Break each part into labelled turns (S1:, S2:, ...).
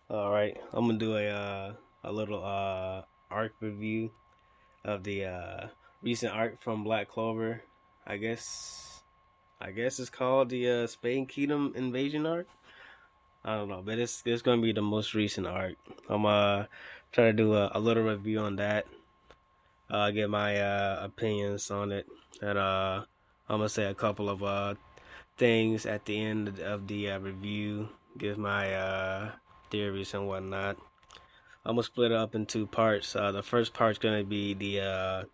S1: All right, I'm gonna do a little arc review of the recent arc from Black Clover. I guess I guess it's called the Spade Kingdom Invasion arc. I don't know, but it's gonna be the most recent arc. I'm try to do a little review on that. Get my opinions on it, and I'm gonna say a couple of things at the end of the review. Give my theories and whatnot. I'm gonna split it up in two parts. The first part's gonna be the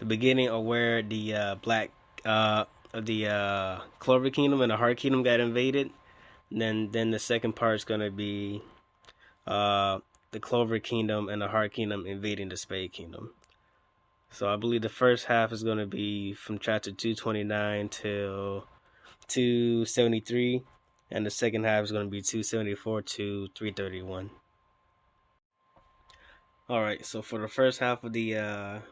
S1: beginning of where the black uh the Clover Kingdom and the Heart Kingdom got invaded. And then the second part's gonna be uh the Clover Kingdom and the Heart Kingdom invading the Spade Kingdom. So I believe the first half is gonna be from chapter 229 till 273, and the second half is gonna be 274 to 331. All right, so for the first half of the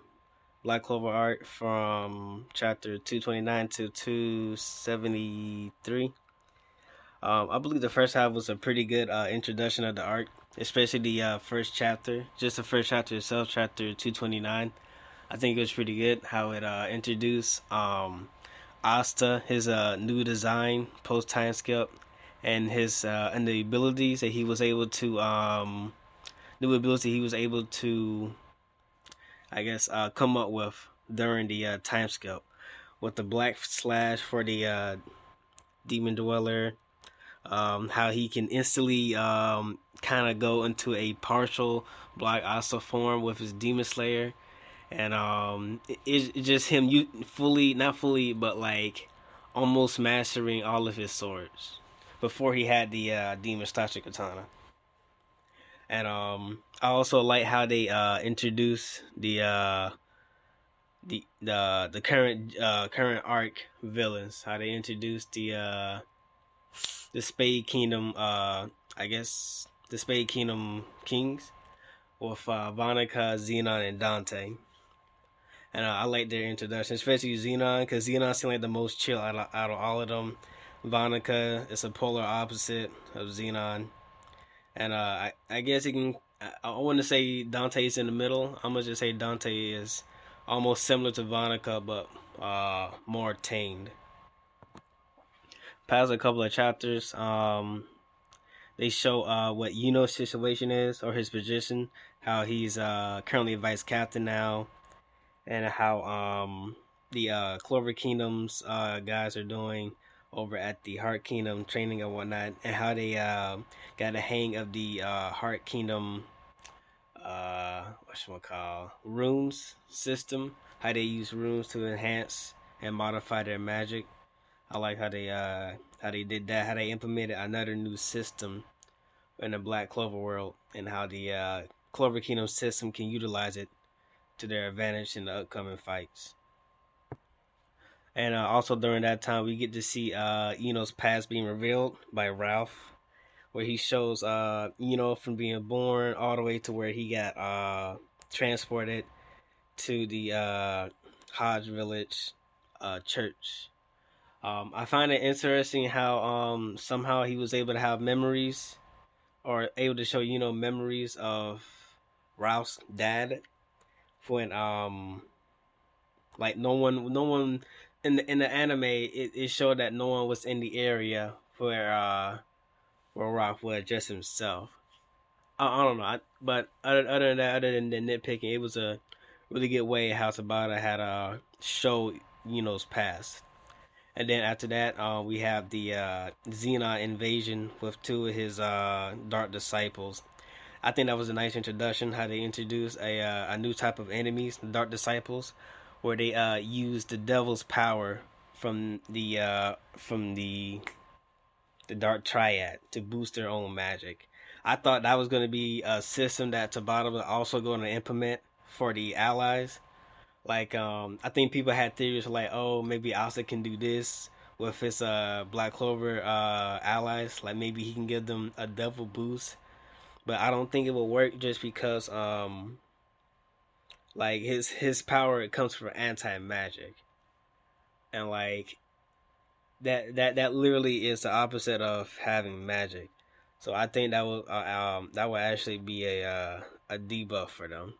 S1: Black Clover art from chapter 229 to 273. I believe the first half was a pretty good introduction of the art, especially the first chapter, just the first chapter itself, chapter 229. I think it was pretty good how it introduced Asta, his new design post time skip, and his and the abilities that he was able to new ability he was able to come up with during the time skip with the black slash for the demon dweller. How he can instantly kind of go into a partial black Asa form with his demon slayer, and it's just him you fully not fully but like almost mastering all of his swords before he had the demon Stacha katana. And I also like how they introduce the current arc villains. How they introduced the Spade Kingdom. I guess the Spade Kingdom kings with Vonica, Xenon, and Dante. And I like their introduction, especially Xenon, because Xenon seemed like the most chill out of all of them. Vonica is a polar opposite of Xenon, and I guess you can. I want to say Dante's in the middle. I'm gonna just say Dante is almost similar to Vonica, but more tamed. Past a couple of chapters, they show what Yuno's situation is or his position, how he's currently vice captain now, and how the Clover Kingdom's guys are doing over at the Heart Kingdom training and whatnot, and how they got a hang of the Heart Kingdom runes system, how they use runes to enhance and modify their magic. I like how they did that, how they implemented another new system in the Black Clover world, and how the Clover Kingdom system can utilize it to their advantage in the upcoming fights. And also during that time, we get to see Eno's past being revealed by Ralph, where he shows Eno from being born all the way to where he got transported to the Hodge Village church. I find it interesting how somehow he was able to have memories or able to show memories of Ralph's dad when like no one in the anime it showed that no one was in the area where Ralph was, just himself. I don't know, but other than that, other than the nitpicking, it was a really good way how Tabata had show Eno's past. And then after that, we have the Xenon invasion with two of his dark disciples. I think that was a nice introduction. How they introduced a new type of enemies, the dark disciples, where they use the devil's power from the dark triad to boost their own magic. I thought that was going to be a system that Tabata was also going to implement for the allies. Like, I think people had theories like, oh, maybe Asa can do this with his Black Clover allies. Like, maybe he can give them a devil boost. But I don't think it will work just because, like his power it comes from anti magic, and like that literally is the opposite of having magic. So I think that would actually be a debuff for them.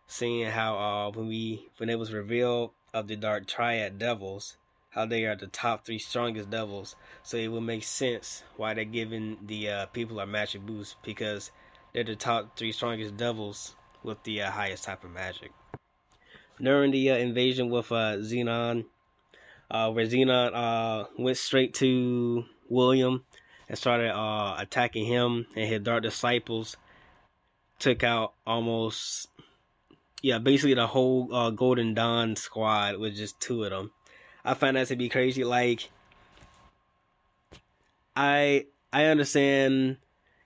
S1: Seeing how when it was revealed of the Dark Triad Devils, how they are the top three strongest devils, so it would make sense why they're giving the people a magic boost, because they're the top three strongest devils with the highest type of magic. During the invasion with Xenon, where Xenon went straight to William and started attacking him, and his Dark Disciples took out almost, yeah, basically the whole Golden Dawn squad with just two of them. I find that to be crazy. Like, I understand,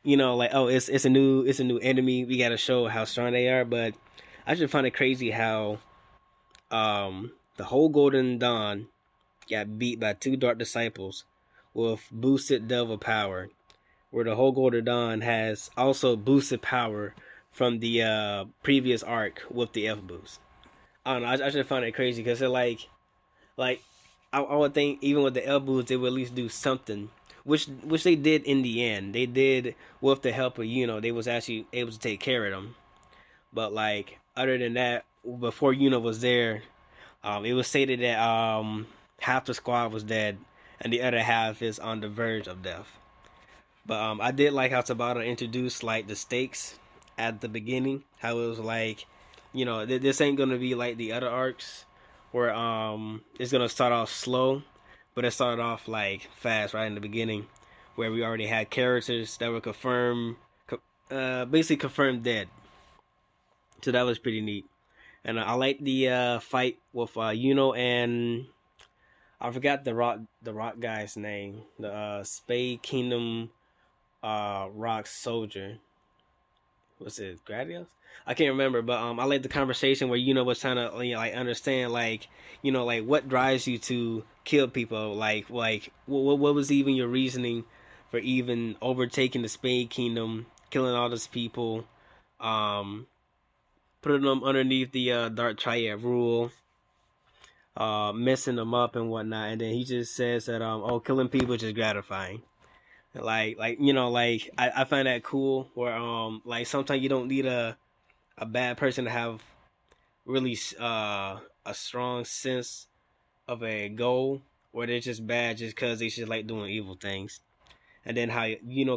S1: like, oh, it's a new enemy. We gotta show how strong they are, but I just find it crazy how the whole Golden Dawn got beat by two Dark Disciples with boosted devil power, where the whole Golden Dawn has also boosted power from the previous arc with the F boost. I don't know. I just find it crazy because they're like I would think even with the F boost they would at least do something, which they did in the end. They did with the help of they was actually able to take care of them. But like other than that, before was there, it was stated that half the squad was dead and the other half is on the verge of death. But I did like how Tabata introduced like the stakes at the beginning. How it was like, this ain't gonna be like the other arcs where it's gonna start off slow, but it started off like fast right in the beginning, where we already had characters that were basically confirmed dead. So that was pretty neat. And I like the fight with and I forgot the rock guy's name, the Spade Kingdom rock soldier. Was it Gradius? I can't remember, but I like the conversation where was trying to like understand like like what drives you to kill people, like what was even your reasoning for even overtaking the Spade Kingdom, killing all those people, um, putting them underneath the Dark Triad rule, messing them up and whatnot, and then he just says that oh, killing people is just gratifying. Like like I find that cool where like sometimes you don't need a bad person to have really a strong sense of a goal, or they're just bad just because they just like doing evil things. And then how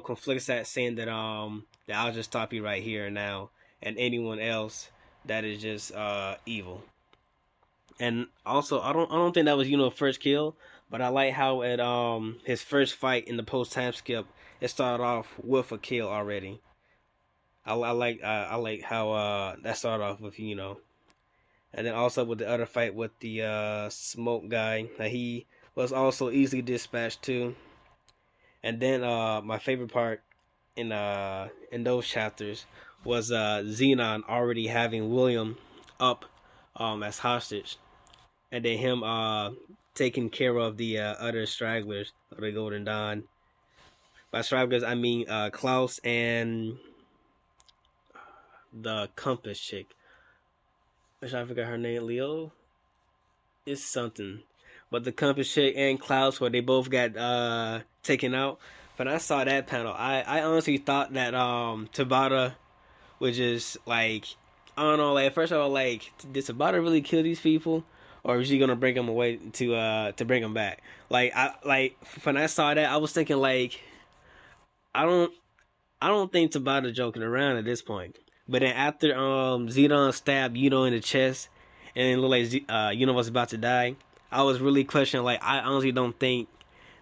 S1: conflicts that, saying that that I'll just stop you right here and now, and anyone else that is just evil. And also I don't think that was first kill, but I like how at his first fight in the post time skip it started off with a kill already. I like how that started off with and then also with the other fight with the smoke guy, that he was also easily dispatched too. And then my favorite part in those chapters was Xenon already having William up as hostage, and then him taking care of the other stragglers of the Golden Dawn. By stragglers I mean Klaus and the Compass chick, which I forgot her name. Leo is something, but the Compass chick and Klaus, where they both got taken out. When I saw that panel, I honestly thought that Tabata would just like, I don't know, like at first I was like, did Tabata really kill these people, or is she gonna bring them away to bring them back? Like when I saw that, I was thinking like, I don't I don't think Tabata joking around at this point. But then after Zidane stabbed in the chest, and it looked like was about to die, I was really questioning. Like, I honestly don't think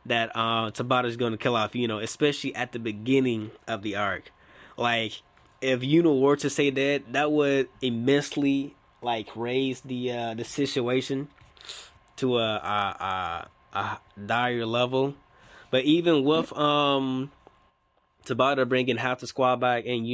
S1: that Tabata's going to kill off especially at the beginning of the arc. Like, if were to say that, that would immensely like raise the situation to a dire level. But even with Tabata bringing half the squad back, and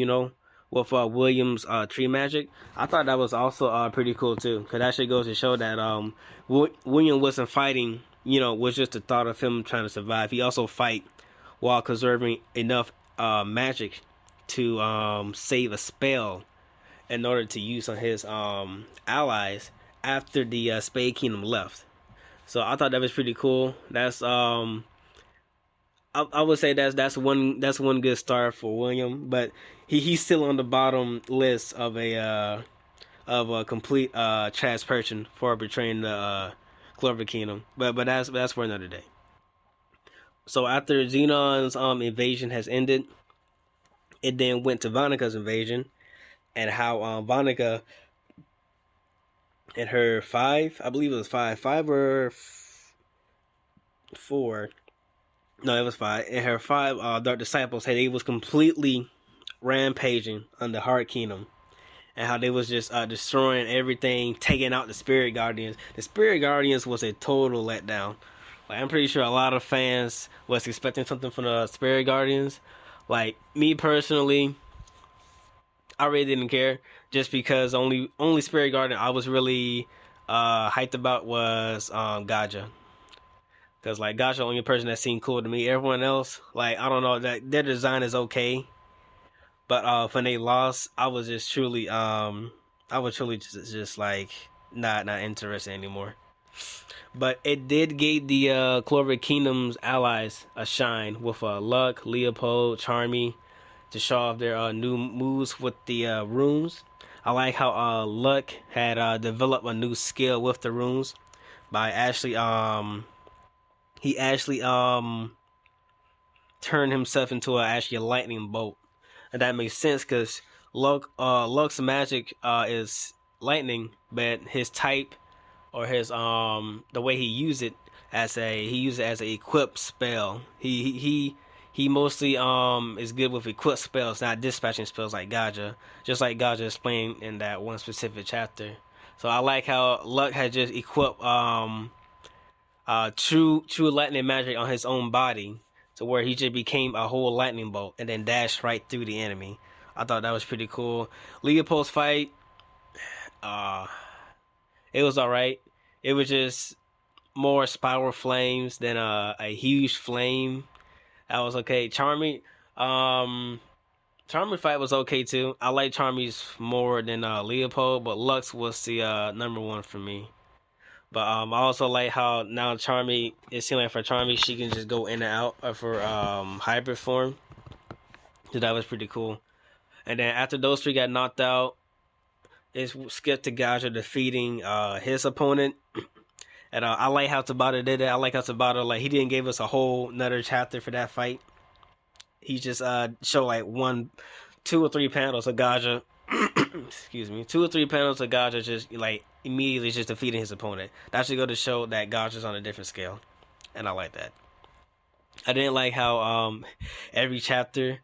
S1: with Williams tree magic, I thought that was also pretty cool too, because that shit goes to show that William wasn't fighting, was just the thought of him trying to survive. He also fight while conserving enough magic to save a spell in order to use on his allies after the Spade Kingdom left. So I thought that was pretty cool. That's I would say that's one good start for William, but he's still on the bottom list of a complete trash person for betraying the Clover Kingdom. But that's for another day. So after Xenon's invasion has ended, it then went to Vonnega's invasion, and how Vonnega and her five, I believe it was five or four. No, it was five. And her five dark disciples had they was completely rampaging on the Heart Kingdom, and how they was just destroying everything, taking out the Spirit Guardians. The Spirit Guardians was a total letdown. Like, I'm pretty sure a lot of fans was expecting something from the Spirit Guardians. Like, me personally, I really didn't care, just because only Spirit Guardian I was really hyped about was Gaja. Cause like Gaja, the only person that seemed cool to me. Everyone else, like, I don't know, that their design is okay, but when they lost, I was truly just like not interested anymore. But it did give the Clover Kingdom's allies a shine with Luck, Leopold, Charmy to show off their new moves with the runes. I like how Luck had developed a new skill with the runes by actually he actually turned himself into actually a lightning bolt, and that makes sense because Luck's magic is lightning, but his type or his the way he used it as a equipped spell. He mostly is good with equipped spells, not dispatching spells like Gaja. Just like Gaja explained in that one specific chapter. So I like how Luck had just equipped true lightning magic on his own body, to where he just became a whole lightning bolt and then dashed right through the enemy. I thought that was pretty cool. Leopold's fight, uh, it was alright. It was just more spiral flames than a huge flame. That was okay. Charmy fight was okay too. I like Charmy's more than Leopold, but Lux was the number one for me. But I also like how now Charmy, it seemed like for Charmy, she can just go in and out of her hybrid form. So that was pretty cool. And then after those three got knocked out, it skipped to Gaja defeating his opponent. And I like how Tabata did it. I like how Tabata, like, he didn't give us a whole another chapter for that fight. He just showed like 2 or 3 panels of Gaja. Excuse me, 2 or 3 panels of Gaja just like immediately just defeating his opponent. That should go to show that Gaja's on a different scale, and I like that. I didn't like how every chapter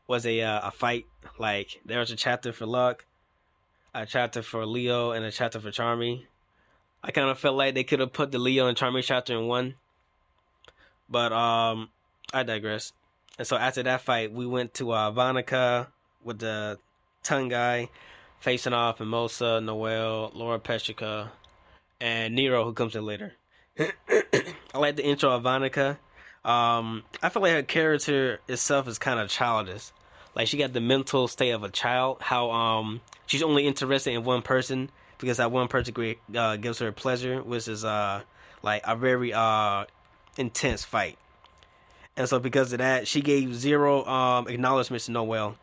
S1: was a fight. Like, there was a chapter for Luck, a chapter for Leo, and a chapter for Charmy. I kind of felt like they could have put the Leo and Charmy chapter in one, but I digress. And so after that fight, we went to Vonica with the tongue guy facing off Mimosa, Noelle, Laura Petrica, and Nero, who comes in later. I like the intro of Vonica. I feel like her character itself is kind of childish. Like, she got the mental state of a child. How she's only interested in one person because that one person gives her pleasure, which is like a very intense fight. And so because of that, she gave zero acknowledgments to Noelle.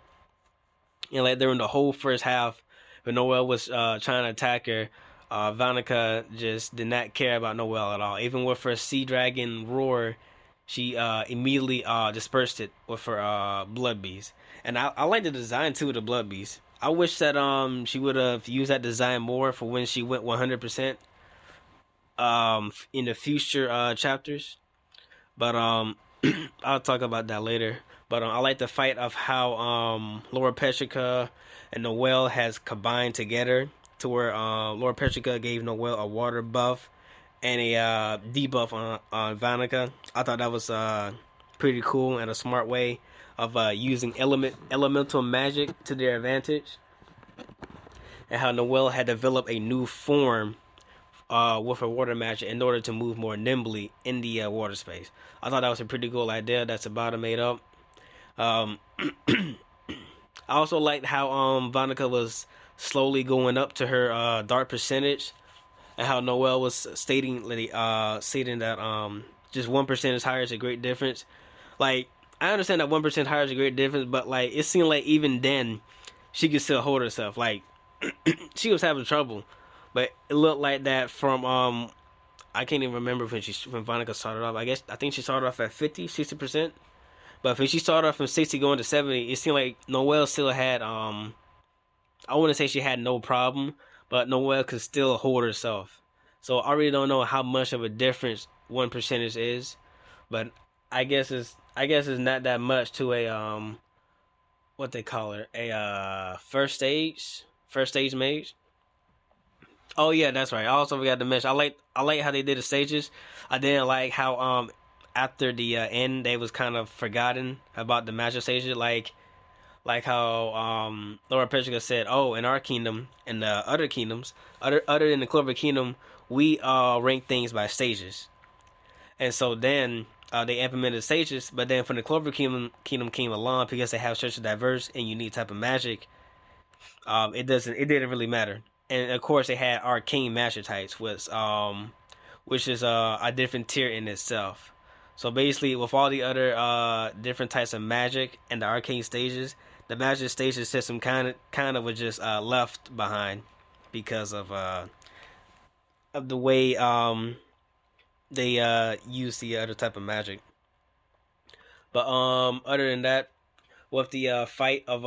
S1: And like during the whole first half, when Noelle was trying to attack her, Vonica just did not care about Noelle at all. Even with her Sea Dragon roar, she immediately dispersed it with her Blood Beast. And I like the design too of the Blood Beast. I wish that she would have used that design more for when she went 100% in the future chapters. But I'll talk about that later. But I like the fight of how Laura Petrica and Noelle has combined together to where Laura Petrica gave Noelle a water buff and a debuff on Vonica. I thought that was pretty cool and a smart way of using elemental magic to their advantage. And how Noelle had developed a new form with her water magic in order to move more nimbly in the water space. I thought that was a pretty cool idea that Tabata made up. I also liked how Vonica was slowly going up to her dark percentage, and how Noelle was stating that just 1% is higher is a great difference. Like, I understand that 1% higher is a great difference, but like it seemed like even then she could still hold herself. Like she was having trouble, but it looked like that from I can't even remember when Vonica started off. I think she started off at 50, 60%. But when she started off from 60 going to 70, it seemed like Noelle still had I wouldn't say she had no problem, but Noelle could still hold herself. So I really don't know how much of a difference 1% is, but I guess it's not that much to a what they call it, a first stage mage. Oh yeah, that's right. I also forgot to mention I like how they did the stages. I didn't like how after the end they was kind of forgotten about the magic stages, like how Laura Petrica said, "Oh, in our kingdom, in the other kingdoms, other than the Clover Kingdom, we rank things by stages." And so then they implemented stages, but then when the Clover Kingdom came along, because they have such a diverse and unique type of magic, it didn't really matter. And of course, they had arcane master types, which is a different tier in itself. So basically, with all the other different types of magic and the arcane stages, the magic stages system kind of was just left behind because of the way they use the other type of magic. But other than that, with the fight of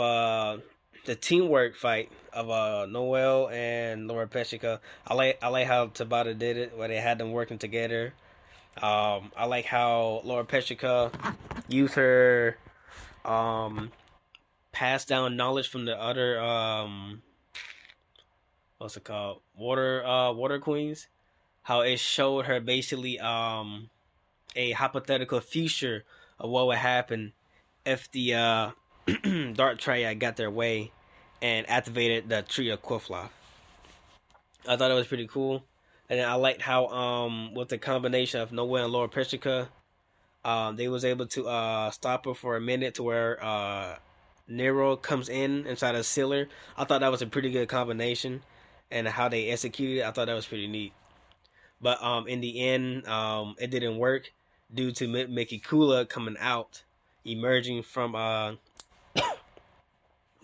S1: the teamwork fight of Noel and Laura Petrica, I like how Tabata did it, where they had them working together. I like how Laura Petrica used her pass down knowledge from the other what's it called, water queens. How it showed her basically a hypothetical future of what would happen if the Dark Triad got their way and activated the Tree of Quiflof. I thought it was pretty cool. And then I liked how with the combination of Noelle and Laura Petrica, they was able to stop her for a minute to where Nero comes in and try to seal her. I thought that was a pretty good combination, and how they executed it, I thought that was pretty neat. But in the end, it didn't work due to Mickey Kula coming out, emerging from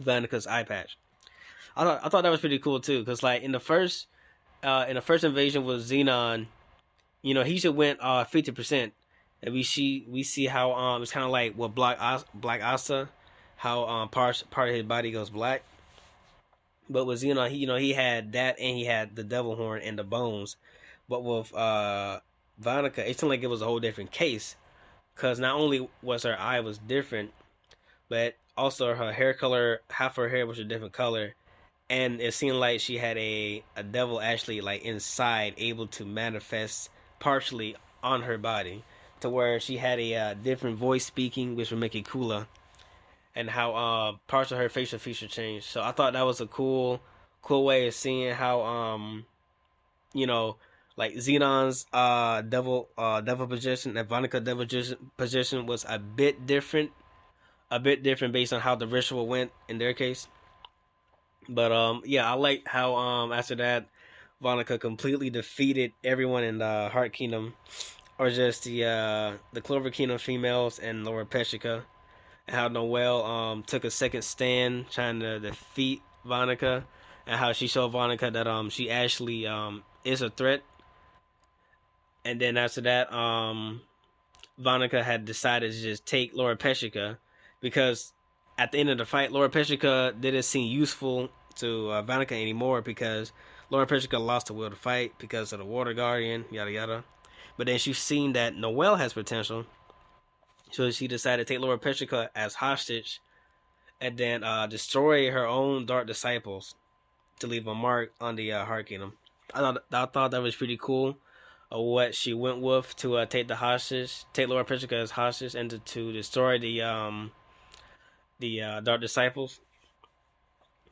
S1: Vanica's eye patch. I thought that was pretty cool too, because like in the first invasion with Xenon, you know, he should went 50%, and we see how it's kind of like what Black Asa, how part of his body goes black. But with Xenon, he had that, and he had the devil horn and the bones. But with Vonica, it seemed like it was a whole different case, because not only was her eye was different, but also her hair color, half her hair was a different color, and it seemed like she had a devil actually like inside, able to manifest partially on her body, to where she had a different voice speaking, which would make it cooler, and how parts of her facial feature changed. So I thought that was a cool way of seeing how you know, like Xenon's devil position and Vonica devil position was a bit different based on how the ritual went in their case. But yeah, I like how after that, Vonica completely defeated everyone in the Heart Kingdom, or just the Clover Kingdom females and Laura Petrica, and how Noelle took a second stand trying to defeat Vonica, and how she showed Vonica that she actually is a threat. And then after that, Vonica had decided to just take Laura Petrica, because at the end of the fight, Laura Petrica didn't seem useful to Vonica anymore, because Laura Petrica lost the will to fight because of the Water Guardian, yada yada. But then she's seen that Noelle has potential, so she decided to take Laura Petrica as hostage, and then destroy her own Dark Disciples to leave a mark on the Heart Kingdom. I thought that was pretty cool. What she went with to take Laura Petrica as hostage, and to destroy the Dark Disciples.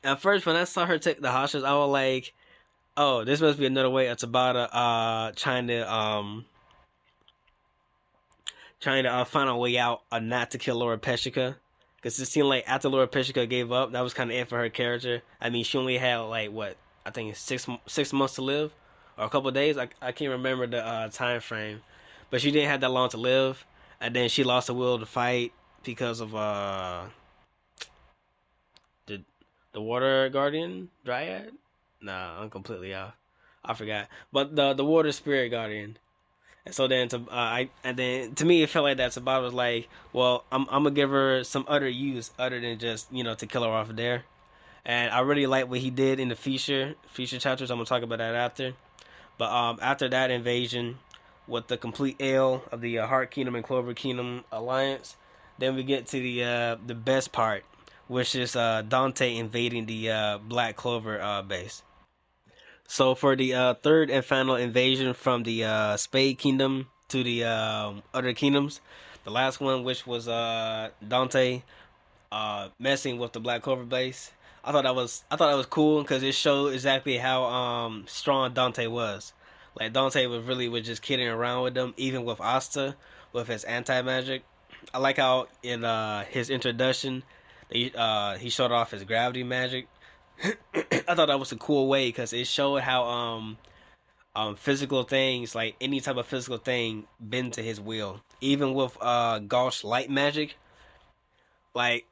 S1: At first, when I saw her take the hostage, I was like, "Oh, this must be another way of Tabata trying to find a way out, not to kill Laura Petrica." Because it seemed like after Laura Petrica gave up, that was kind of it for her character. I mean, she only had like what, I think 6 months to live, or a couple of days. I can't remember the time frame, but she didn't have that long to live. and then she lost the will to fight because of the the water guardian dryad. Nah, I'm completely off. I forgot, but the water spirit guardian. And so then to I and then to me it felt like that Sabat was like, well, I'm gonna give her some other use other than just to kill her off there. And I really like what he did in the feature chapters. I'm gonna talk about that after. But after that invasion, with the complete ale of the Heart Kingdom and Clover Kingdom alliance, then we get to the best part, which is Dante invading the Black Clover base. So for the third and final invasion from the Spade Kingdom to the other kingdoms, the last one, which was Dante messing with the Black Clover base. I thought that was cool because it showed exactly how strong Dante was. Like Dante was just kidding around with them, even with Asta with his anti magic. I like how in his introduction he showed off his gravity magic. I thought that was a cool way because it showed how physical things, like any type of physical thing, bend to his will. Even with Gauche light magic, like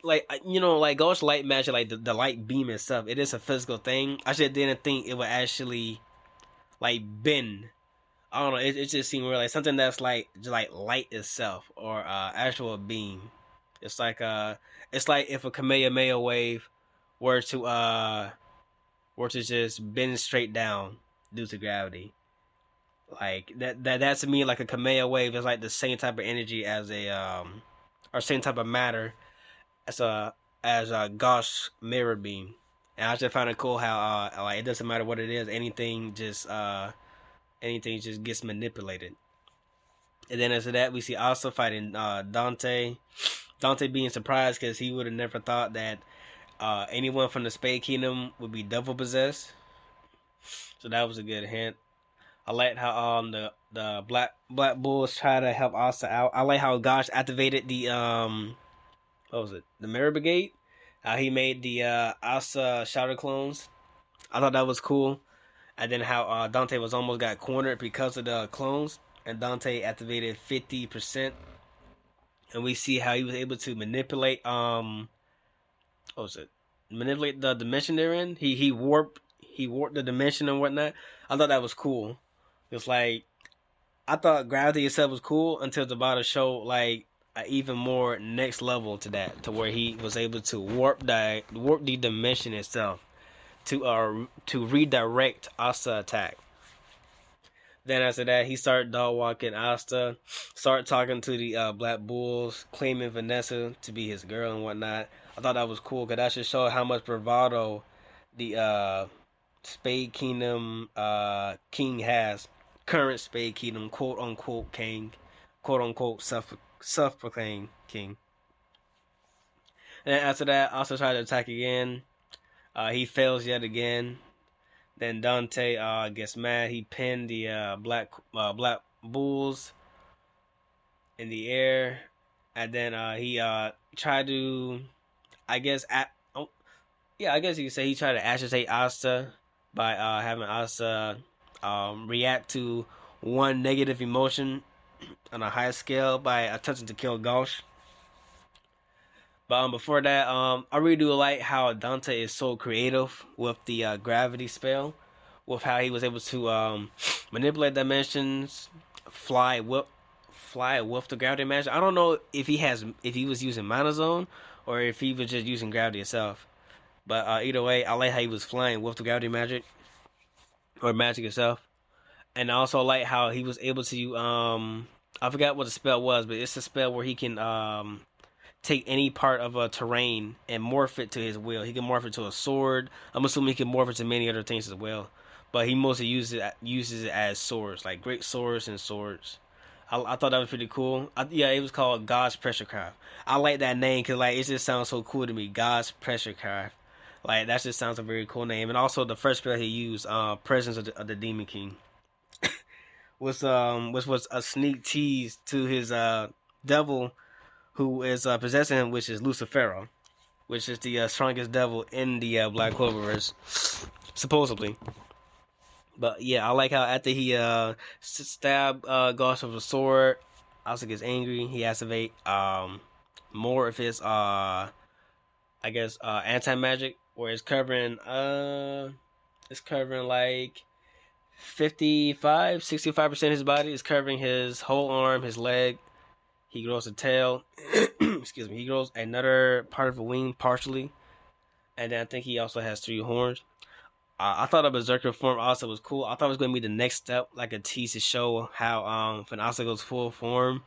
S1: like Ghost light magic, like the light beam itself, it is a physical thing. I just didn't think it would actually like bend. I don't know. It just seemed weird, like something that's like just like light itself or actual beam. It's like it's like if a Kamehameha wave were to just bend straight down due to gravity. Like that to me, like a Kamehameha wave is like the same type of energy as a or same type of matter as a Gauss mirror beam. And I just found it cool how like it doesn't matter what it is, anything just gets manipulated. And then after that, we see also fighting Dante. Dante being surprised because he would have never thought that anyone from the Spade Kingdom would be devil possessed. So that was a good hint. I like how the Black Bulls try to help Asa out. I like how Gosh activated the what was it? The Mirror Brigade. He made the Asa Shadow clones. I thought that was cool. And then how Dante was almost got cornered because of the clones, and Dante activated 50%. And we see how he was able to manipulate what was it? Manipulate the dimension they're in. He warped the dimension and whatnot. I thought that was cool. It's like I thought gravity itself was cool until the bottom showed like an even more next level to that, to where he was able to warp the dimension itself to redirect Asta attack. Then after that, he started dog walking Asta, started talking to the Black Bulls, claiming Vanessa to be his girl and whatnot. I thought that was cool because that should show how much bravado the Spade Kingdom king has. Current Spade Kingdom, quote unquote king, quote unquote self proclaimed king. And then after that, also tried to attack again. He fails yet again. Then Dante gets mad. He pinned the Black Bulls in the air, and then he tried to, I guess, I guess you could say he tried to agitate Asta by having Asta react to one negative emotion on a high scale by attempting to kill Gauche. But before that, I really do like how Dante is so creative with the gravity spell, with how he was able to manipulate dimensions, fly with the gravity magic. I don't know if he was using Mana Zone or if he was just using gravity itself. But either way, I like how he was flying with the gravity magic or magic itself, and I also like how he was able to I forgot what the spell was, but it's a spell where he can take any part of a terrain and morph it to his will. He can morph it to a sword. I'm assuming he can morph it to many other things as well. But he mostly uses it as swords, like great swords and swords. I thought that was pretty cool. Yeah, it was called God's Pressure Craft. I like that name because like it just sounds so cool to me. God's Pressure Craft. Like that just sounds a very cool name. And also the first spell he used, Presence of the Demon King, was a sneak tease to his devil who is possessing him, which is Lucifero, which is the strongest devil in the Black Cloververse, supposedly. But yeah, I like how after he stabbed Gauche with a sword, Asa gets angry. He activate more of his I guess anti magic, where it's covering like 65% of his body. Is covering his whole arm, his leg. He grows a tail. Excuse me. He grows another part of a wing partially, and then I think he also has 3 horns. I thought a berserker form also was cool. I thought it was going to be the next step, like a tease to show how when Asa goes full form,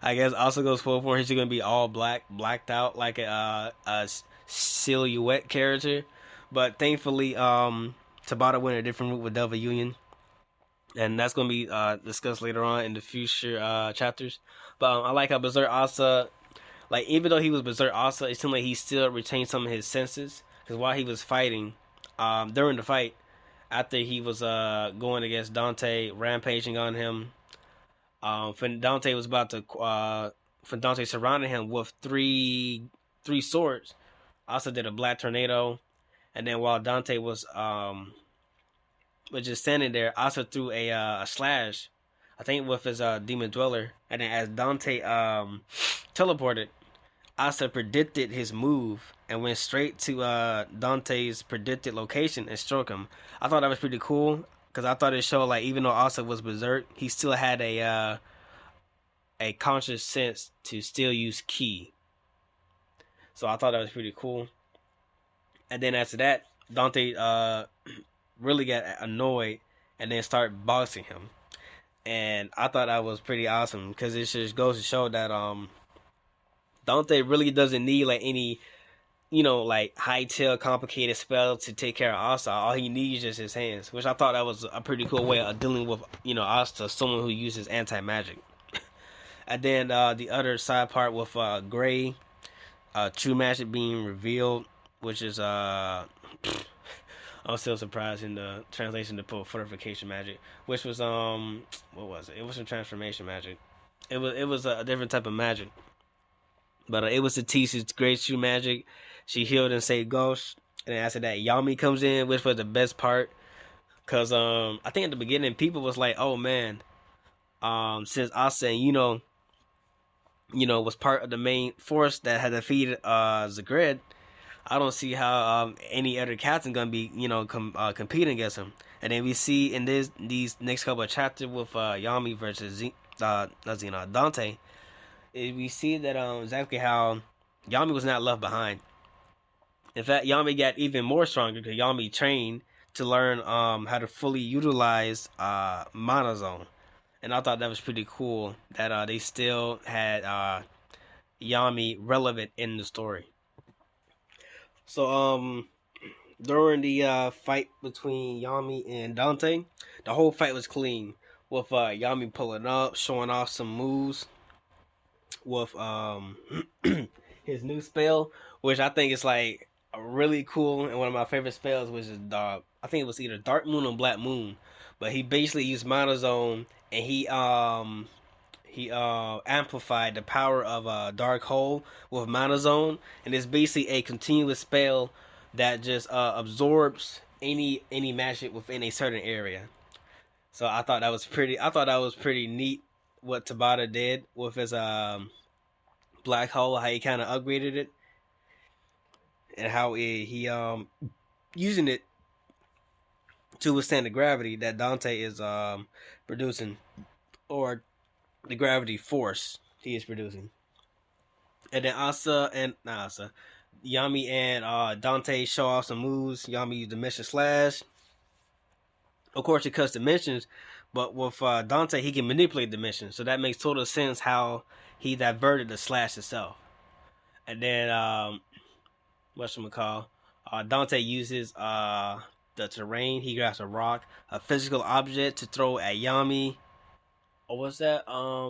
S1: I guess Asa goes full form, he's going to be all blacked out like a silhouette character. But thankfully, Tabata went a different route with Delva Union, and that's going to be discussed later on in the future chapters. But I like how Berserk Asa, like even though he was Berserk Asa, it seemed like he still retained some of his senses. Because while he was fighting, during the fight, after he was going against Dante, rampaging on him, when Dante was about to, when Dante surrounded him with three swords, Asa did a black tornado, and then while Dante was just standing there, Asa threw a slash, I think with his demon dweller, and then as Dante teleported, Asa predicted his move and went straight to Dante's predicted location and struck him. I thought that was pretty cool because I thought it showed like even though Asa was berserk, he still had a conscious sense to still use ki. So I thought that was pretty cool. And then after that, Dante really got annoyed and then started boxing him. And I thought that was pretty awesome because it just goes to show that Dante really doesn't need like any, like hightail complicated spell to take care of Asta. All he needs is his hands, which I thought that was a pretty cool way of dealing with, Asta, someone who uses anti magic. And then the other side part with Gray, true magic being revealed, which is I'm still surprised in the translation to put fortification magic, which was what was it? It wasn't transformation magic. It was a different type of magic. But it was Tatisha's great true magic. She healed and saved ghosts. And then after that, Yami comes in, which was the best part. Because I think at the beginning, people was like, oh man, since Asa and was part of the main force that had defeated Zagred, I don't see how any other captain gonna be, competing against him. And then we see in these next couple of chapters with Yami versus Dante, we see that exactly how Yami was not left behind. In fact, Yami got even more stronger because Yami trained to learn how to fully utilize Mana Zone. And I thought that was pretty cool that they still had Yami relevant in the story. So during the fight between Yami and Dante, the whole fight was clean with Yami pulling up, showing off some moves with his new spell, which I think is like really cool and one of my favorite spells, which is I think it was either Dark Moon or Black Moon, but he basically used Mana Zone and he amplified the power of Dark Hole with Mana Zone, and it's basically a continuous spell that just absorbs any magic within a certain area. So I thought that was pretty neat what Tabata did with his black hole, how he kind of upgraded it, and how he using it to withstand the gravity that Dante is producing, or the gravity force he is producing. And then Yami and Dante show off some moves. Yami used Dimension Slash. Of course, it cuts dimensions, but with Dante, he can manipulate dimensions. So that makes total sense how he diverted the slash itself. And then, Dante uses the terrain. He grabs a rock, a physical object to throw at Yami. Or what's that? Oh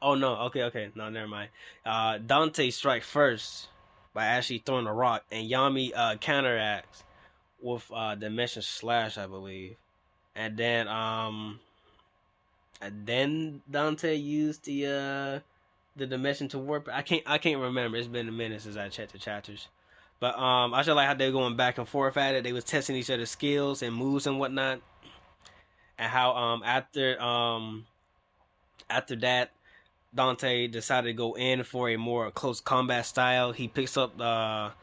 S1: no, okay, no, never mind. Dante strikes first by actually throwing a rock, and Yami counteracts with Dimension Slash, I believe. And then Dante used the dimension to warp. I can't remember. It's been a minute since I checked the chapters. But I just like how they're going back and forth at it. They was testing each other's skills and moves and whatnot. And how after After that, Dante decided to go in for a more close combat style. He picks up a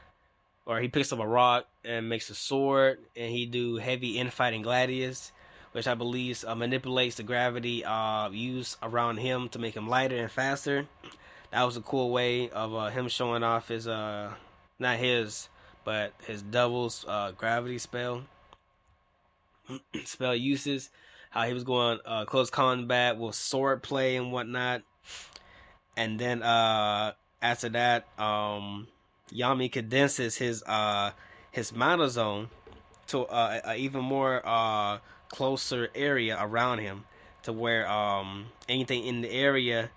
S1: rock and makes a sword, and he do heavy infighting gladius, which I believe manipulates the gravity used around him to make him lighter and faster. That was a cool way of him showing off his not his, but his devil's gravity spell uses. How he was going close combat with sword play and whatnot. And then after that, Yami condenses his mana zone to a even more closer area around him, to where anything in the area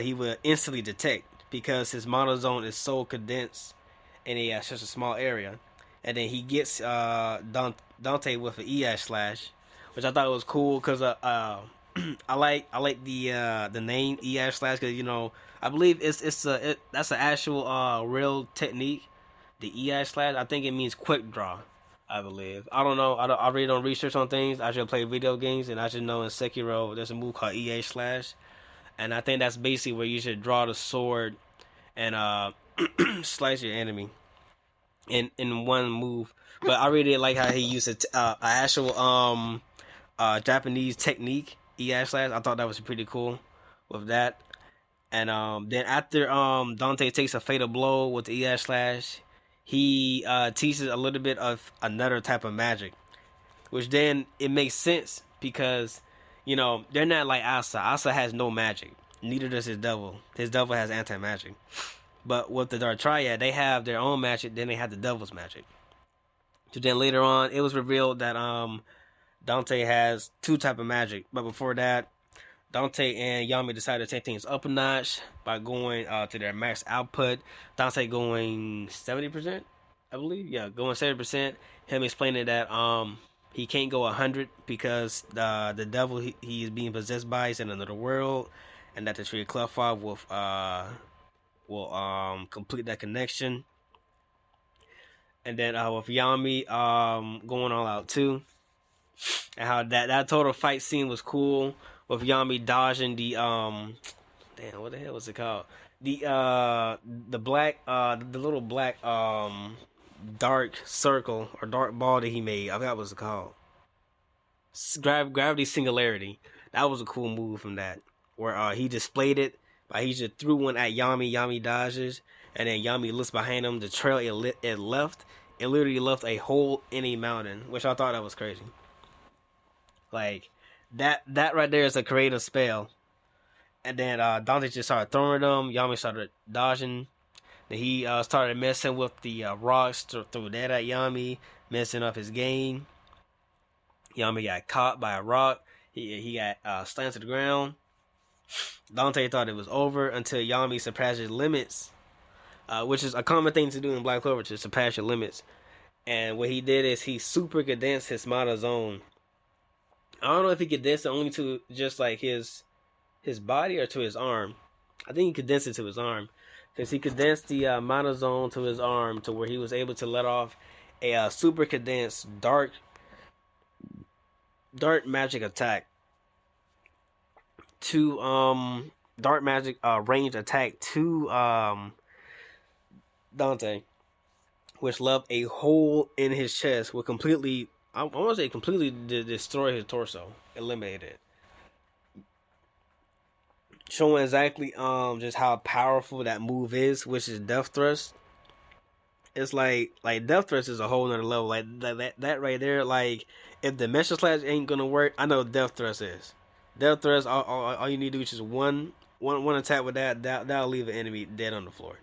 S1: he will instantly detect, because his mana zone is so condensed in such a small area. And then he gets Dante with an ES slash, which I thought was cool because I like the name ES slash, because I believe that's an actual real technique. The ES slash, I think it means quick draw. I believe. I don't know. I really don't research on things. I should play video games, and I should know in Sekiro there's a move called EA slash, and I think that's basically where you should draw the sword and slice your enemy in one move. But I really like how he used a actual Japanese technique, EA slash. I thought that was pretty cool with that. And then after Dante takes a fatal blow with the ES slash, he teaches a little bit of another type of magic, which then it makes sense because they're not like Asa. Asa has no magic. Neither does his devil. His devil has anti-magic. But with the Dark Triad, they have their own magic. Then they have the devil's magic. So then later on, it was revealed that Dante has two type of magic. But before that, Dante and Yami decided to take things up a notch by going to their max output. Dante going 70%, I believe. Yeah, going 70%. Him explaining that he can't go 100 because the devil he is being possessed by is in another world, and that the tree of Cleffa will complete that connection. And then with Yami going all out too, and how that total fight scene was cool, with Yami dodging the damn, what the hell was it called? The black the little black dark circle or dark ball that he made. I forgot what it's called. Gravity Singularity. That was a cool move from that, where he displayed it. He just threw one at Yami. Yami dodges, and then Yami looks behind him. The trail it left, it literally left a hole in a mountain, which I thought that was crazy. Like that right there is a creative spell. And then Dante just started throwing them. Yami started dodging. Then he started messing with the rocks to throw that at Yami, messing up his game. Yami got caught by a rock. He got slammed to the ground. Dante thought it was over until Yami surpassed his limits, which is a common thing to do in Black Clover, to surpass your limits. And what he did is he super condensed his mana zone. I don't know if he condensed it only to just like his body or to his arm. I think he condensed it to his arm, because he condensed the mana zone to his arm to where he was able to let off a super condensed dark magic attack. To dark magic range attack to Dante, which left a hole in his chest, would completely, I want to say completely destroy his torso, eliminate it. Showing exactly just how powerful that move is, which is Death Thrust. It's like Death Thrust is a whole nother level. Like that right there. Like if the Dimension Slash ain't gonna work, I know Death Thrust is. Death Thrust, all you need to do is just one attack with that'll leave an enemy dead on the floor.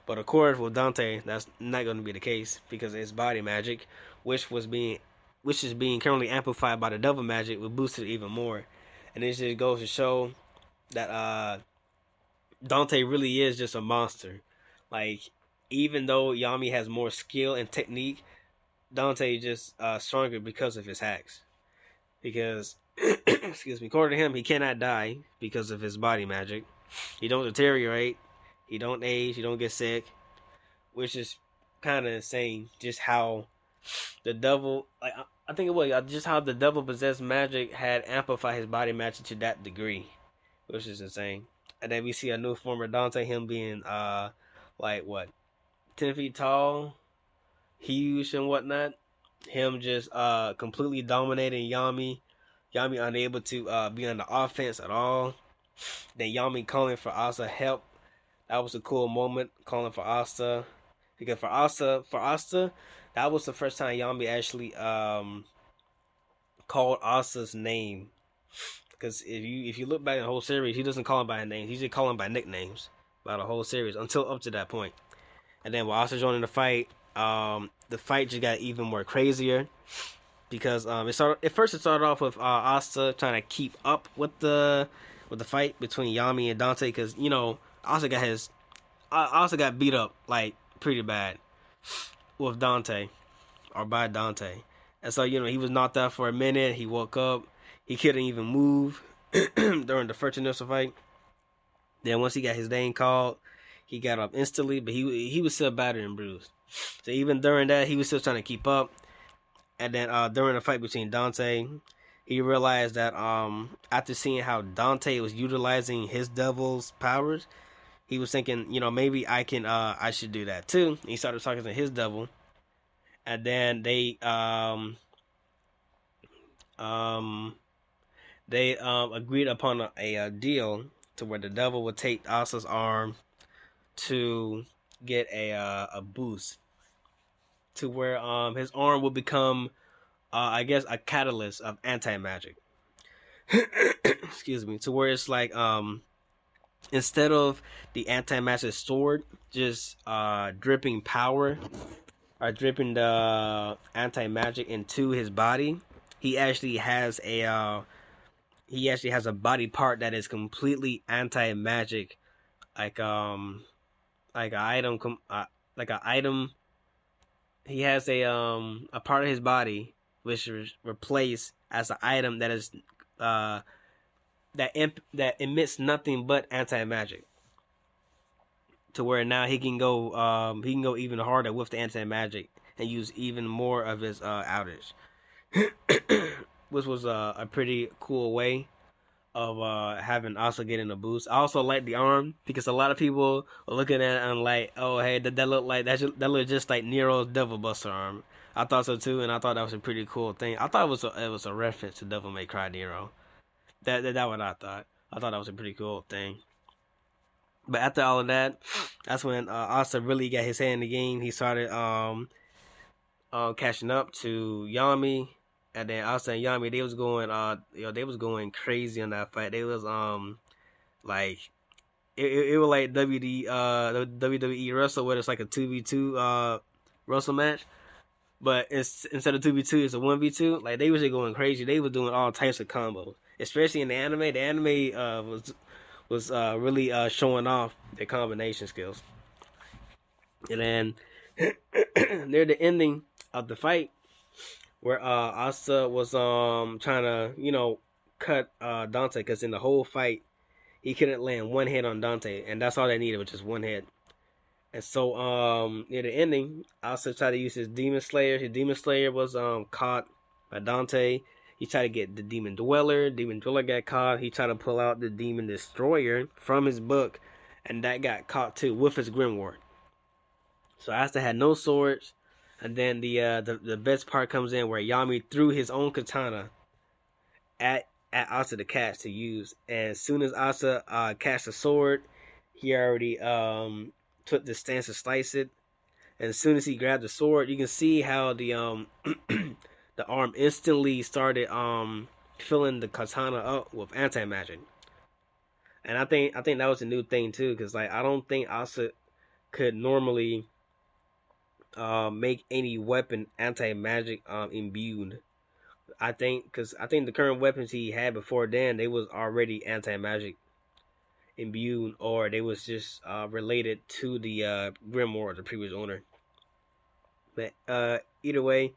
S1: But of course, with Dante, that's not going to be the case, because it's body magic, which is being currently amplified by the devil magic, will boost it even more. And it just goes to show that Dante really is just a monster. Like, even though Yami has more skill and technique, Dante is just stronger because of his hacks. Because excuse me, according to him, he cannot die because of his body magic. He don't deteriorate, he don't age, he don't get sick, which is kind of insane. Just how the devil, like I think it was just how the devil possessed magic had amplified his body magic to that degree. which is insane. And then we see a new form of Dante, him being like what 10 feet tall, huge and whatnot. Him just completely dominating Yami. Yami unable to be on the offense at all. Then Yami calling for Asa help. That was a cool moment, calling for Asa. Because for Asa, that was the first time Yami actually called Asa's name. Because if you look back in the whole series, he doesn't call him by names. He's just calling him by nicknames by the whole series until up to that point. And then while Asa joining the fight just got even more crazier because it started off with Asa trying to keep up with the fight between Yami and Dante because Asa got beat up like pretty bad with Dante or by Dante, and so he was knocked out for a minute. He woke up, he couldn't even move during the first initial fight. Then once he got his name called, he got up instantly, but he was still battered and bruised. So even during that, he was still trying to keep up. And then during the fight between Dante, he realized that after seeing how Dante was utilizing his devil's powers, he was thinking, maybe I should do that too. He started talking to his devil, and then they agreed upon a deal to where the devil would take Asa's arm to get a boost to where his arm will become I guess a catalyst of anti-magic. Excuse me. To where it's like instead of the anti-magic sword just dripping power or dripping the anti-magic into his body, he actually has a body part that is completely anti-magic, like an item like an item. He has a part of his body which is replaced as an item that is that emits nothing but anti-magic, to where now he can go even harder with the anti-magic and use even more of his outage, which was a pretty cool way of having Asa getting a boost. I also like the arm because a lot of people are looking at it and like, oh hey, that look like that look just like Nero's Devil Buster arm. I thought so too, and I thought that was a pretty cool thing. I thought it was a reference to Devil May Cry Nero. That what I thought. I thought that was a pretty cool thing. But after all of that, that's when Asa really got his hand in the game. He started catching up to Yami. And then Asa and Yami, they was going crazy on that fight. They was like it was like WWE wrestle where it's like a 2v2 wrestle match, but instead of 2v2 it's a 1v2. Like they was just going crazy. They was doing all types of combos, especially in the anime. The anime was really showing off their combination skills. And then near the ending of the fight, where Asa was trying to cut Dante, because in the whole fight he couldn't land one hit on Dante, and that's all they needed was just one hit. And so near the ending, Asa tried to use his Demon Slayer. His Demon Slayer was caught by Dante. He tried to get the Demon Dweller. Demon Dweller got caught. He tried to pull out the Demon Destroyer from his book, and that got caught too with his Grimoire. So Asa had no swords. And then the best part comes in where Yami threw his own katana at Asa to catch to use. And as soon as Asa catched the sword, he already took the stance to slice it. And as soon as he grabbed the sword, you can see how the the arm instantly started filling the katana up with anti-magic. And I think that was a new thing too, because like I don't think Asa could normally make any weapon anti-magic imbued. I think the current weapons he had before then, they was already anti-magic imbued, or they was just related to the Grimoire, the previous owner. But either way,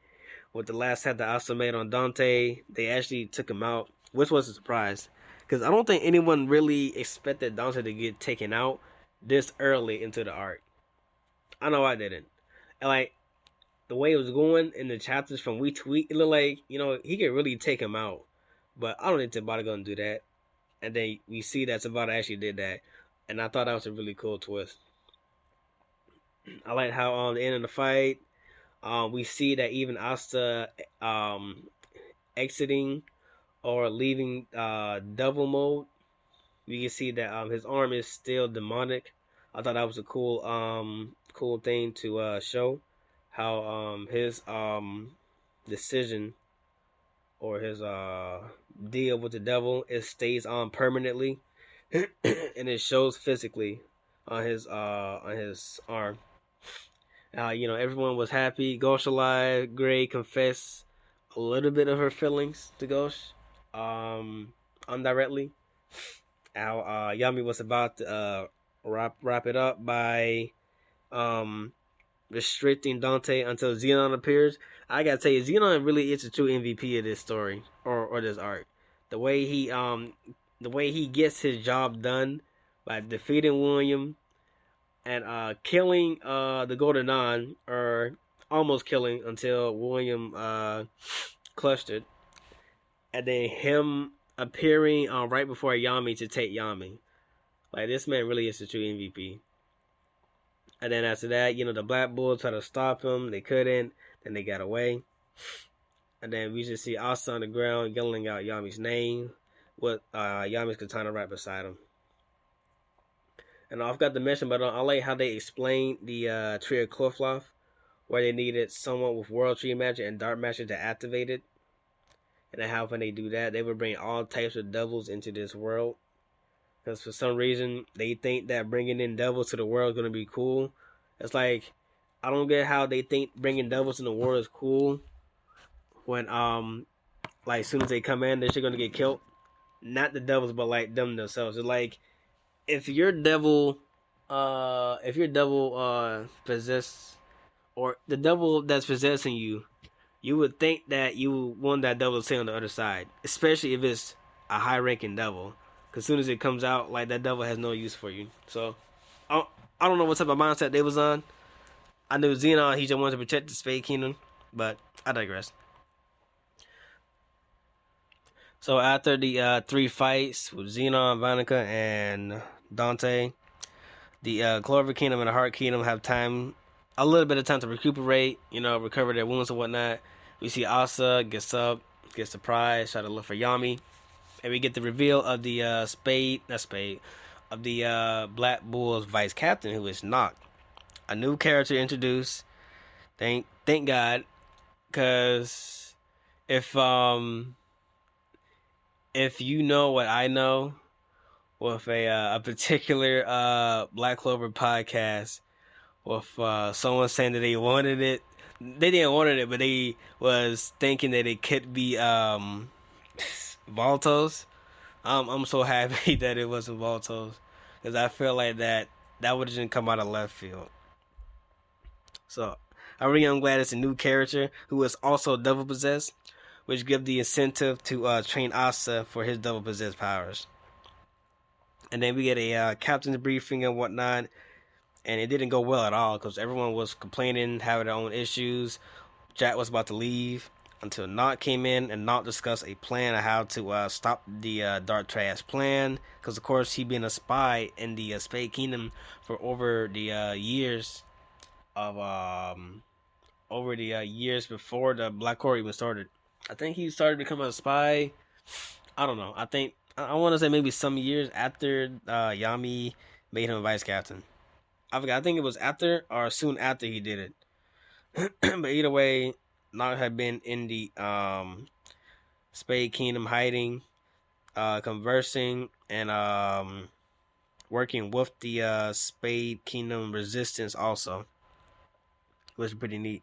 S1: with the last hit that Asa made on Dante, they actually took him out, which was a surprise, because I don't think anyone really expected Dante to get taken out this early into the arc. I know I didn't. And like the way it was going in the chapters from week to week, it looked like he could really take him out. But I don't think Tabata gonna do that. and then we see that Tabata actually did that, and I thought that was a really cool twist. I like how on the end of the fight, we see that even Asta exiting or leaving devil mode, we can see that his arm is still demonic. I thought that was a cool thing to show how his decision or his deal with the devil, it stays on permanently and it shows physically on his arm. Everyone was happy. Ghost alive. Gray confessed a little bit of her feelings to Ghost, indirectly. How Yami was about to wrap it up by um restricting Dante until Xenon appears. I gotta tell you, Xenon really is the true MVP of this story or this arc. The way he gets his job done by defeating William and killing the Golden Non, or almost killing until William clutched it, and then him appearing right before Yami to take Yami. Like, this man really is the true MVP. And then after that, the Black Bulls tried to stop him. They couldn't. Then they got away. And then we just see Asa on the ground yelling out Yami's name with Yami's katana right beside him. And I forgot to mention, but I like how they explained the Tree of Clothloth, where they needed someone with World Tree Magic and Dark Magic to activate it. And then how when they do that, they would bring all types of devils into this world. Because for some reason, they think that bringing in devils to the world is going to be cool. It's like, I don't get how they think bringing devils in the world is cool when, like, as soon as they come in, they're just going to get killed. Not the devils, but, like, them themselves. It's like, if your devil possessed, or the devil that's possessing you, you would think that you want that devil to stay on the other side. Especially if it's a high-ranking devil. Because as soon as it comes out, like, that devil has no use for you. So, I don't know what type of mindset they was on. I knew Xenon, he just wanted to protect the Spade Kingdom. But, I digress. So, after the 3 fights with Xenon, Vanica, and Dante, the Clover Kingdom and the Heart Kingdom have a little bit of time to recuperate, recover their wounds and whatnot. We see Asa gets up, gets the prize, try to look for Yami. And we get the reveal of the of the Black Bulls vice captain, who is Nock. A new character introduced. Thank God, because if you know what I know with a particular Black Clover podcast, with someone saying that they wanted it, they didn't want it, but they was thinking that it could be Baltos. I'm so happy that it wasn't Baltos, because I feel like that would have just come out of left field. So I really am glad it's a new character who is also devil possessed, which gives the incentive to train Asa for his devil possessed powers. And then we get a captain's briefing and whatnot, and it didn't go well at all because everyone was complaining, having their own issues. Jack was about to leave until Nock came in, and Nock discussed a plan of how to stop the Dark Trash plan, because of course he been a spy in the Spade Kingdom for over the years before the Black Court even started. I think he started becoming a spy, I don't know, I want to say maybe some years after Yami made him vice captain. I forgot, I think it was after or soon after he did it. But either way, Nock had been in the Spade Kingdom hiding, conversing, and working with the Spade Kingdom resistance also, which is pretty neat.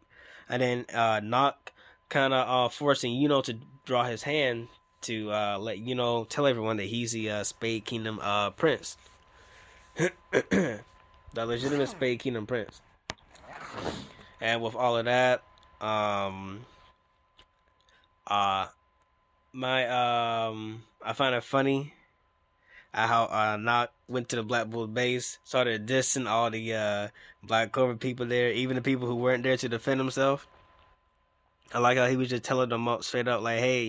S1: And then Nock kind of forcing to draw his hand to let tell everyone that he's the Spade Kingdom prince. The legitimate Spade Kingdom prince. And with all of that, I find it funny how Nock went to the Black Bull base, started dissing all the Black Clover people there, even the people who weren't there to defend himself. I like how he was just telling them up straight up, like, hey,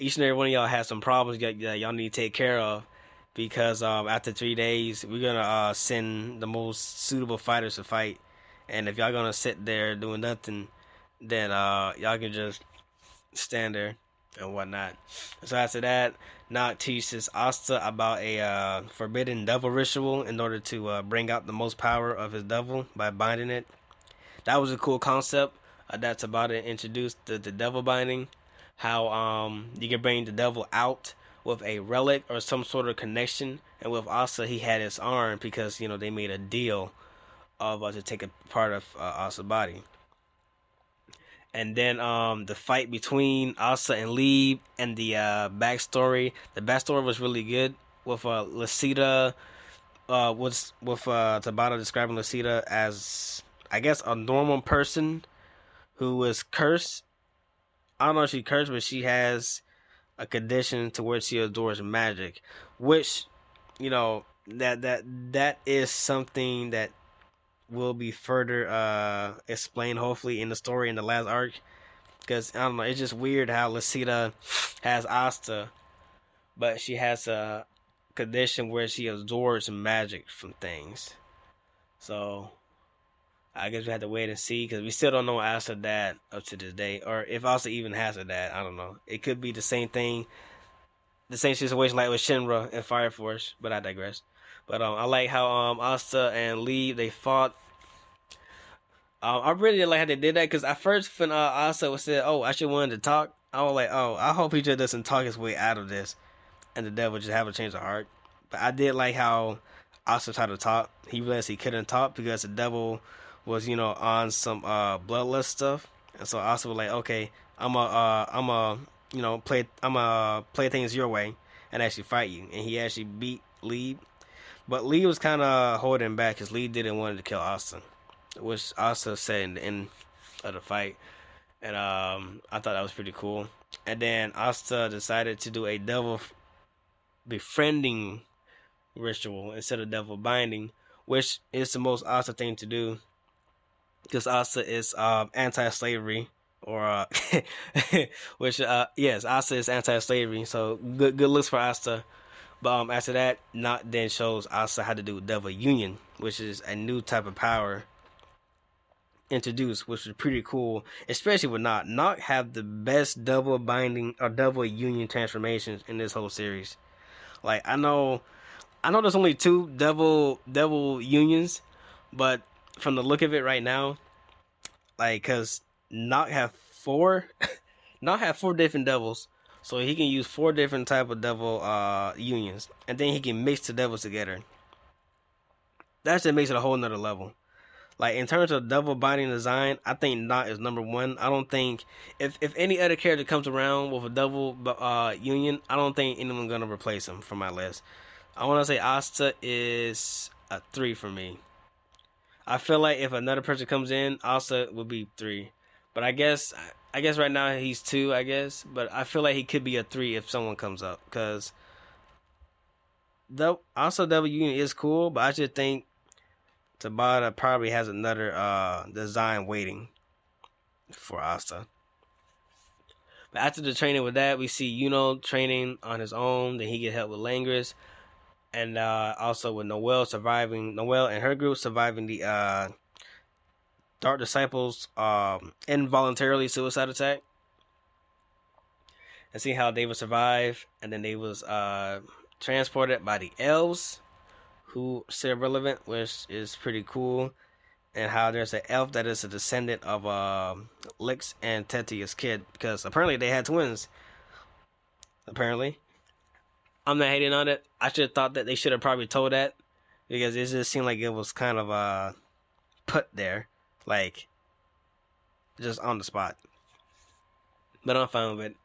S1: each and every one of y'all has some problems that y'all need to take care of, because after 3 days we're gonna send the most suitable fighters to fight, and if y'all gonna sit there doing nothing, then y'all can just stand there and whatnot. So after that, Noct teaches Asta about a forbidden devil ritual in order to bring out the most power of his devil by binding it. That was a cool concept. That's about it. Introduced the devil binding, how you can bring the devil out with a relic or some sort of connection. And with Asta, he had his arm because they made a deal of to take a part of Asta's body. And then the fight between Asa and Lee and the backstory. The backstory was really good with Lucida. Was with Tabata describing Lucida as, I guess, a normal person who was cursed. I don't know if she's cursed, but she has a condition to where she adores magic, which that is something that will be further explained hopefully in the story in the last arc. Because I don't know, it's just weird how Lucida has Asta, but she has a condition where she absorbs magic from things. So I guess we have to wait and see, because we still don't know Asta's dad up to this day, or if Asta even has a dad. I don't know. It could be the same thing, the same situation like with Shinra and Fire Force, but I digress. But I like how Asta and Lee, they fought. I really didn't like how they did that, because at first when Asa said, "Oh, I should wanted to talk," I was like, "Oh, I hope he just doesn't talk his way out of this, and the devil just have a change of heart." But I did like how Asa tried to talk. He realized he couldn't talk because the devil was, on some bloodlust stuff, and so Asa was like, "Okay, I'm a play things your way and actually fight you," and he actually beat Lee. But Lee was kind of holding back because Lee didn't want to kill Asa, which Asa said in the end of the fight. And I thought that was pretty cool. And then Asta decided to do a devil befriending ritual instead of devil binding, which is the most Asta thing to do, because Asta is anti-slavery, or which yes, Asta is anti-slavery. So good looks for Asta. But after that, Noct then shows Asta how to do devil union, which is a new type of power introduced, which was pretty cool, especially with Noct. Noct have the best double binding or double union transformations in this whole series. Like I know there's only two devil unions, but from the look of it right now, like, cause Noct have four, Noct have four different devils, so he can use four different type of devil unions, and then he can mix the devils together. That just makes it a whole nother level. Like, in terms of double binding design, I think Noct is number one. I don't think if any other character comes around with a double union, I don't think anyone's gonna replace him for my list. I want to say Asta is a 3 for me. I feel like if another person comes in, Asta would be 3. But I guess right now he's 2. I guess, but I feel like he could be a 3 if someone comes up, because also double union is cool, but I just think Tabata probably has another design waiting for Asta. But after the training with that, we see Yuno training on his own. Then he get help with Langris, and also with Noelle and her group surviving the Dark Disciples involuntarily suicide attack, and see how they would survive. And then they was transported by the elves, who still relevant, which is pretty cool. And how there's an elf that is a descendant of Lix and Tetia's kid, because apparently they had twins. Apparently, I'm not hating on it. I should have thought that they should have probably told that, because it just seemed like it was kind of put there, like just on the spot. But I'm fine with it.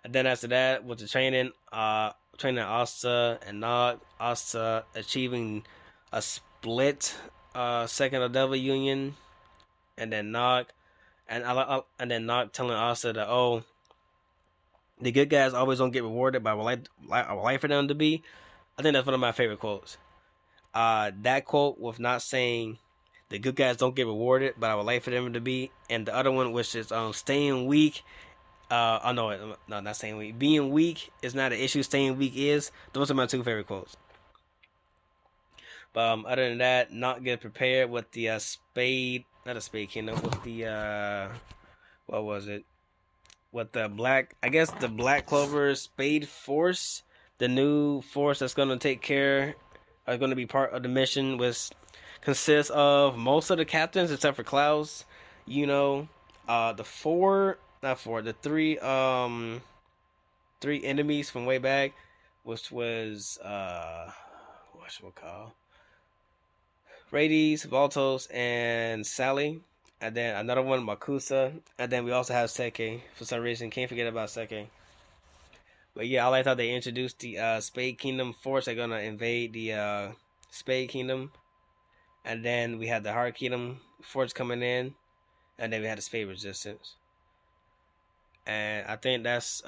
S1: And then after that, with the training Asta and Noct, Asta achieving a split second of devil union, and then Noct telling Asta that, the good guys always don't get rewarded by what I would like for them to be. I think that's one of my favorite quotes. That quote with Noct saying the good guys don't get rewarded, but I would like for them to be, and the other one, which is staying weak Oh no, not staying weak. Being weak is not an issue. Staying weak is. Those are my two favorite quotes. But other than that, not get prepared with the Spade, not a Spade Kingdom, with the what was it? With the black, I guess the Black Clover Spade Force, the new force that's gonna take care, are gonna be part of the mission, which consists of most of the captains except for Klaus. You know, the four, not four, the three enemies from way back, which was whatchamacall, Rades, Voltos, and Sally. And then another one, Makusa. And then we also have Seke. For some reason, can't forget about Seke. But yeah, I like how they introduced the Spade Kingdom force. They're gonna invade the Spade Kingdom. And then we had the Heart Kingdom force coming in. And then we had the Spade Resistance. And I think that's